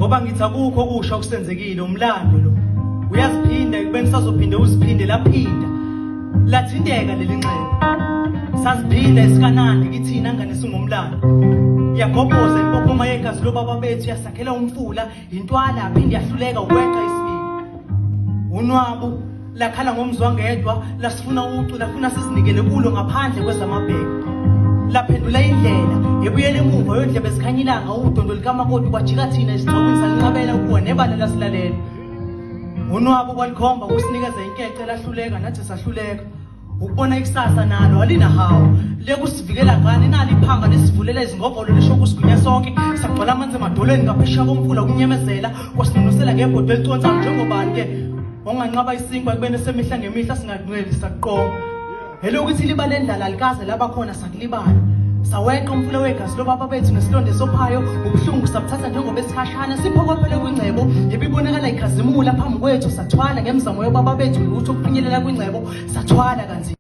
ngoba ngithi akukho kusho okusenzekile umlando lo uyaziphinda ekubeni sazophinde uziphinde laphinda lathinteka leli nxeba saziphinda esikanandi kithina ngane singumlando yagobhoza impophoma yegazi lobaba bethu yasakhela umfula intwala aphinde yahluleka ukweqa isibili unwabu lakhala ngomzwangedwa lasifuna ucu lafuna sizinikele kulo ngaphandle kwezamabheke laphendula indlela ebuyele emuva yondlebe ezikhanyilanga udondo likamakoti kwajika thina isixokwini salinqabela ukuwa nebala lasilalela unwabo kwalikhomba ukusinikeza inkece lahluleka nathi sahluleka ukubona ikusasa nalo alinahawu lekusivikela ngani nali iphanga lesivulela izingobholo lisho kusigunya sonke sagcwala amanzi emadolweni ngaphesheya komfula ukunyemezela kwasinunisela ngebhodo eliconsayo njengobani ke onganqaba isinkwa ekubeni semihla ngemihla singanqeli saqonga elokuthi libala endlala likaze labakhona sakulibala saweqa umfula wegazi lobaba bethu nesilonde sophayo ubuhlungu sabuthatha njengoba esikhashana siphokophele kwingcebo ebibonakala ikhazimula phambi kwethu sathwala ngemizamo yobaba bethu lutho ukufinyelela kwingcebo sathwala kanzima.